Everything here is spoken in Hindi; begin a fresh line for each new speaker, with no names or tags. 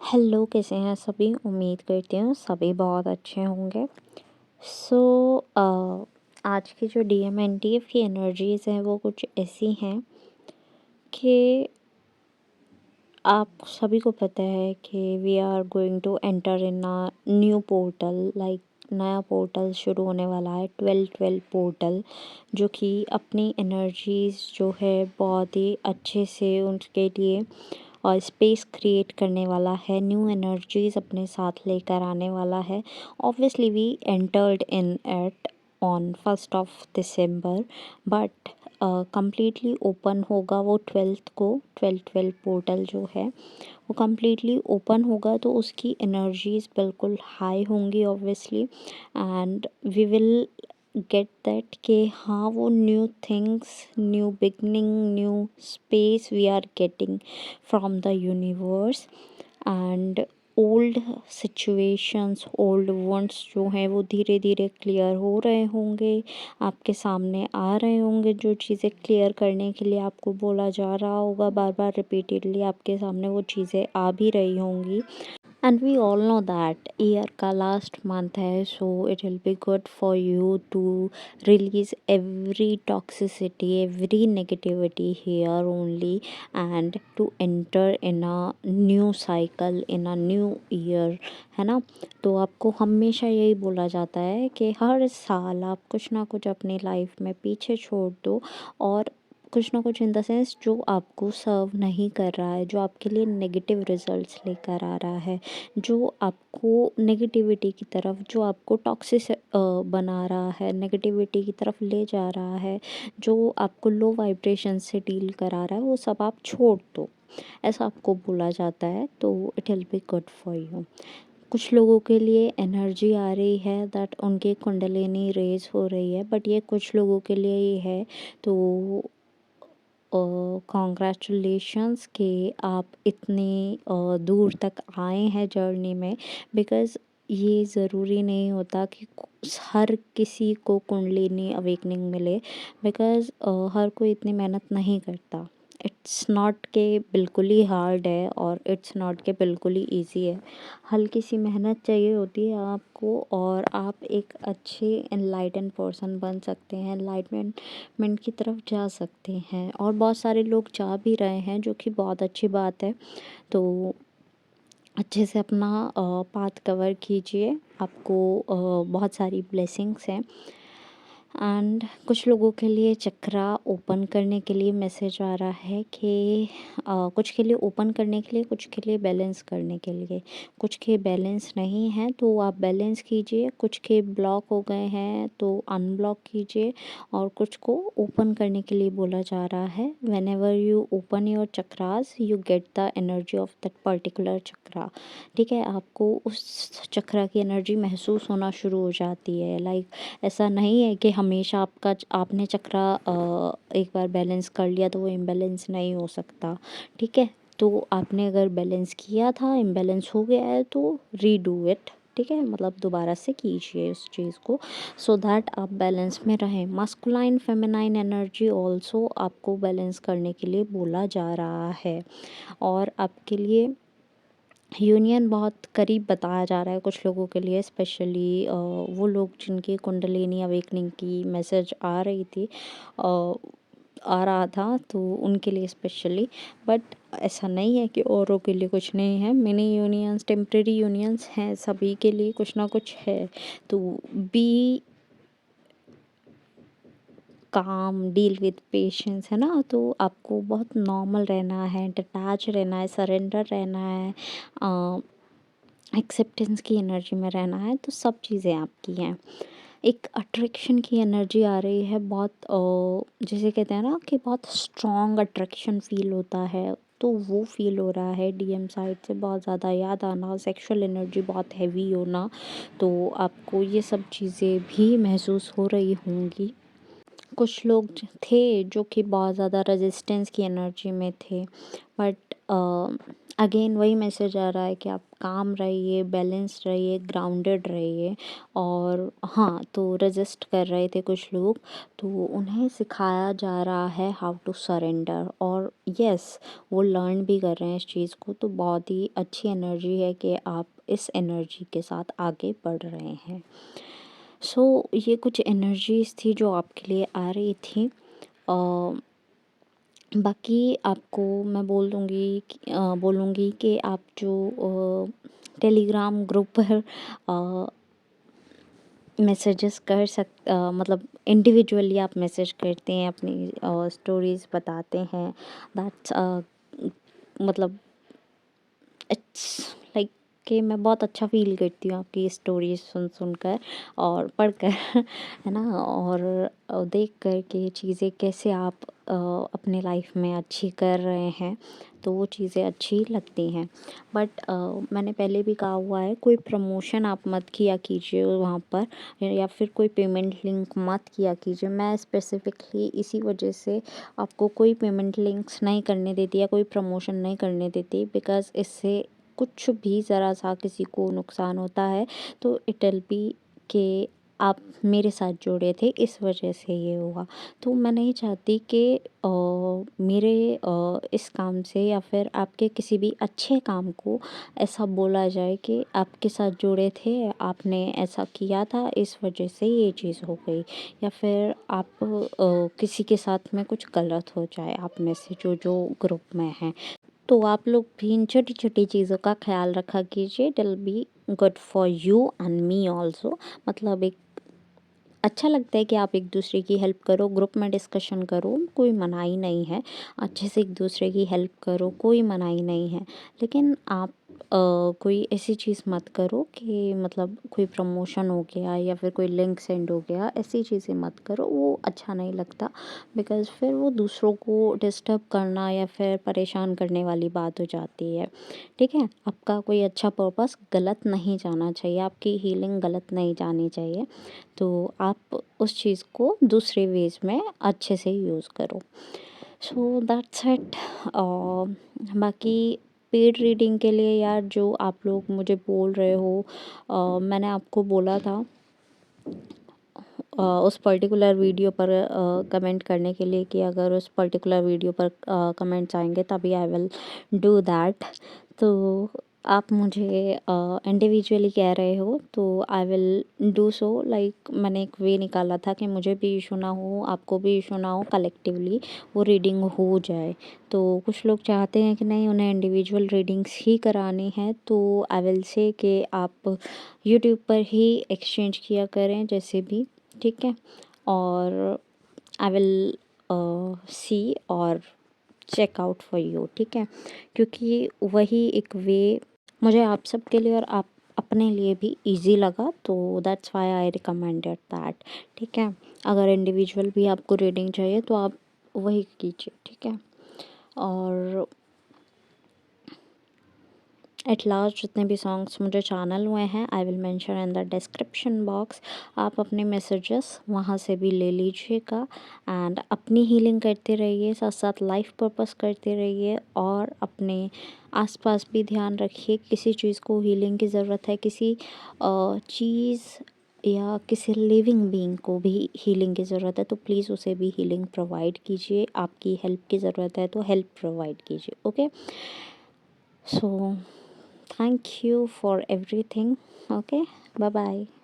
हेलो, कैसे हैं सभी? उम्मीद करती हूँ सभी बहुत अच्छे होंगे। सो आज की जो डीएमएनटीएफ की एनर्जीज़ हैं वो कुछ ऐसी हैं कि आप सभी को पता है कि we are going to enter in a new portal, like नया पोर्टल शुरू होने वाला है, 12-12 पोर्टल, जो कि अपनी एनर्जीज़ जो है बहुत ही अच्छे से उनके लिए और स्पेस क्रिएट करने वाला है, न्यू एनर्जीज अपने साथ लेकर आने वाला है। Obviously we entered in at on 1 December, but completely open होगा वो 12th को। 12-12 पोर्टल जो है वो कम्प्लीटली ओपन होगा, तो उसकी एनर्जीज बिल्कुल हाई होंगी obviously, and we will get that कि हाँ, वो new things, new beginning, new space we are getting from the universe, and old situations, old ones जो हैं वो धीरे धीरे क्लियर हो रहे होंगे, आपके सामने आ रहे होंगे। जो चीज़ें क्लियर करने के लिए आपको बोला जा रहा होगा बार बार रिपीटेडली, आपके सामने वो चीज़ें आ भी रही होंगी। And we all know that year का last month है, so it will be good for you to release every toxicity, every negativity here only, and to enter in a new cycle, in a new year, है ना। तो आपको हमेशा यही बोला जाता है कि हर साल आप कुछ ना कुछ अपनी लाइफ में पीछे छोड़ दो, और कुछ ना कुछ इन द सेंस जो आपको सर्व नहीं कर रहा है, जो आपके लिए नेगेटिव रिजल्ट्स लेकर आ रहा है, जो आपको नेगेटिविटी की तरफ, जो आपको टॉक्सिस बना रहा है, नेगेटिविटी की तरफ ले जा रहा है, जो आपको लो वाइब्रेशन से डील करा रहा है, वो सब आप छोड़ दो, ऐसा आपको बोला जाता है। तो it will be good for you. कुछ लोगों के लिए एनर्जी आ रही है दैट उनके कुंडलिनी रेज हो रही है, बट ये कुछ लोगों के लिए ही है। तो कॉन्ग्रेचुलेशंस कि आप इतने दूर तक आए हैं जर्नी में, बिकॉज़ ये ज़रूरी नहीं होता कि हर किसी को कुंडलिनी अवेकनिंग मिले, बिकॉज़ हर कोई इतनी मेहनत नहीं करता। इट्स नॉट के बिल्कुल ही हार्ड है, और इट्स नॉट के बिल्कुल ही ईजी है। हल्की सी मेहनत चाहिए होती है आपको, और आप एक अच्छे एनलाइटन पर्सन बन सकते हैं, एनलाइटमेंट की तरफ जा सकते हैं, और बहुत सारे लोग जा भी रहे हैं, जो कि बहुत अच्छी बात है। तो अच्छे से अपना पाथ कवर कीजिए, आपको बहुत सारी ब्लेसिंग्स हैं। एंड कुछ लोगों के लिए चक्रा ओपन करने के लिए मैसेज आ रहा है कि कुछ के लिए ओपन करने के लिए, कुछ के लिए बैलेंस करने के लिए। कुछ के बैलेंस नहीं हैं तो आप बैलेंस कीजिए, कुछ के ब्लॉक हो गए हैं तो अनब्लॉक कीजिए, और कुछ को ओपन करने के लिए बोला जा रहा है। Whenever you open your chakras you get the energy of that particular chakra. ठीक है, आपको उस चक्रा की एनर्जी महसूस होना शुरू हो जाती है। लाइक ऐसा नहीं है कि हमेशा आपने चक्रा एक बार बैलेंस कर लिया तो वो इम्बैलेंस नहीं हो सकता। ठीक है, तो आपने अगर बैलेंस किया था, इम्बैलेंस हो गया है, तो रीडू इट। ठीक है, मतलब दोबारा से कीजिए उस चीज़ को, सो दैट आप बैलेंस में रहें। मस्कुलाइन फेमिनाइन एनर्जी ऑल्सो आपको बैलेंस करने के लिए बोला जा रहा है, और आपके लिए यूनियन बहुत करीब बताया जा रहा है कुछ लोगों के लिए, स्पेशली वो लोग जिनकी कुंडलिनी अवेकनिंग की मैसेज आ रही थी, आ रहा था, तो उनके लिए स्पेशली। बट ऐसा नहीं है कि औरों के लिए कुछ नहीं है। मिनी यूनियंस, टेम्परेरी यूनियंस हैं, सभी के लिए कुछ ना कुछ है। तो बी काम, डील विद पेशेंस, है ना। तो आपको बहुत नॉर्मल रहना है, डिटैच रहना है, सरेंडर रहना है, एक्सेप्टेंस की एनर्जी में रहना है, तो सब चीज़ें आपकी हैं। एक अट्रैक्शन की एनर्जी आ रही है, बहुत जिसे कहते हैं ना कि बहुत स्ट्रॉन्ग अट्रैक्शन फील होता है, तो वो फील हो रहा है। डीएम साइड से बहुत ज़्यादा याद आना, सेक्सुअल एनर्जी बहुत हैवी होना, तो आपको ये सब चीज़ें भी महसूस हो रही होंगी। कुछ लोग थे जो कि बहुत ज़्यादा रेजिस्टेंस की एनर्जी में थे, बट अगेन वही मैसेज आ रहा है कि आप काम रहिए, बैलेंस रहिए, ग्राउंडेड रहिए। और हाँ, तो रेजिस्ट कर रहे थे कुछ लोग, तो उन्हें सिखाया जा रहा है हाउ टू सरेंडर। और यस, वो लर्न भी कर रहे हैं इस चीज़ को, तो बहुत ही अच्छी एनर्जी है कि आप इस एनर्जी के साथ आगे बढ़ रहे हैं। सो ये कुछ एनर्जीज थी जो आपके लिए आ रही थी। बाकी आपको मैं बोलूँगी कि आप जो टेलीग्राम ग्रुप पर मैसेजेस मतलब इंडिविजुअली आप मैसेज करते हैं, अपनी स्टोरीज़ बताते हैं, दैट्स मतलब इट्स लाइक कि मैं बहुत अच्छा फ़ील करती हूँ आपकी स्टोरीज सुनकर और पढ़कर है ना। और देख कर के चीज़ें कैसे आप अपने लाइफ में अच्छी कर रहे हैं, तो वो चीज़ें अच्छी लगती हैं। बट मैंने पहले भी कहा हुआ है, कोई प्रमोशन आप मत किया कीजिए वहाँ पर, या फिर कोई पेमेंट लिंक मत किया कीजिए। मैं स्पेसिफिकली इसी वजह से आपको कोई पेमेंट लिंक्स नहीं करने देती या कोई प्रमोशन नहीं करने देती, बिकॉज़ इससे कुछ भी ज़रा सा किसी को नुकसान होता है तो इट विल बी कि आप मेरे साथ जुड़े थे, इस वजह से ये हुआ। तो मैं नहीं चाहती कि मेरे इस काम से या फिर आपके किसी भी अच्छे काम को ऐसा बोला जाए कि आपके साथ जुड़े थे, आपने ऐसा किया था, इस वजह से ये चीज़ हो गई, या फिर आप किसी के साथ में कुछ गलत हो जाए आप में से जो जो ग्रुप में हैं। तो आप लोग भी इन छोटी-छोटी चीज़ों का ख़्याल रखा कीजिए, it will be good for you and me also. मतलब एक अच्छा लगता है कि आप एक दूसरे की हेल्प करो, ग्रुप में डिस्कशन करो, कोई मनाही नहीं है। अच्छे से एक दूसरे की हेल्प करो, कोई मनाही नहीं है। लेकिन आप कोई ऐसी चीज़ मत करो कि मतलब कोई प्रमोशन हो गया या फिर कोई लिंक सेंड हो गया, ऐसी चीज़ें मत करो, वो अच्छा नहीं लगता। बिकॉज़ फिर वो दूसरों को डिस्टर्ब करना या फिर परेशान करने वाली बात हो जाती है। ठीक है? आपका कोई अच्छा पर्पस गलत नहीं जाना चाहिए, आपकी हीलिंग गलत नहीं जानी चाहिए। तो आप उस चीज़ को दूसरे वेज़ में अच्छे से यूज़ करो। So that's it. बाकी पेड रीडिंग के लिए यार, जो आप लोग मुझे बोल रहे हो, मैंने आपको बोला था उस पर्टिकुलर वीडियो पर कमेंट करने के लिए कि अगर उस पर्टिकुलर वीडियो पर कमेंट्स आएंगे तभी आई विल डू दैट। तो आप मुझे इंडिविजुअली कह रहे हो तो I will do so. Like मैंने एक वे निकाला था कि मुझे भी इशू ना हो, आपको भी इशू ना हो, कलेक्टिवली वो रीडिंग हो जाए। तो कुछ लोग चाहते हैं कि नहीं, उन्हें इंडिविजुअल रीडिंग्स ही करानी है, तो आई विल से कि आप यूट्यूब पर ही एक्सचेंज किया करें जैसे भी, ठीक है। और आई विल सी और चेक आउट फॉर यू, ठीक है, क्योंकि वही एक वे मुझे आप सबके लिए और आप अपने लिए भी इजी लगा, तो that's why I recommended that. ठीक है, अगर इंडिविजुअल भी आपको रीडिंग चाहिए तो आप वही कीजिए, ठीक है। और एट लास्ट जितने भी सॉन्ग्स मुझे चैनल हुए हैं I will mention in the description box. आप अपने मैसेजेस वहाँ से भी ले लीजिएगा एंड अपनी हीलिंग करते रहिए, साथ साथ लाइफ पर्पस करते रहिए और अपने आसपास भी ध्यान रखिए। किसी चीज़ को हीलिंग की ज़रूरत है, किसी चीज़ या किसी लिविंग बीइंग को भी हीलिंग की ज़रूरत है, तो प्लीज़ उसे भी हीलिंग प्रोवाइड कीजिए। आपकी हेल्प की ज़रूरत है तो हेल्प प्रोवाइड कीजिए, okay. So thank you for everything. Okay, bye bye.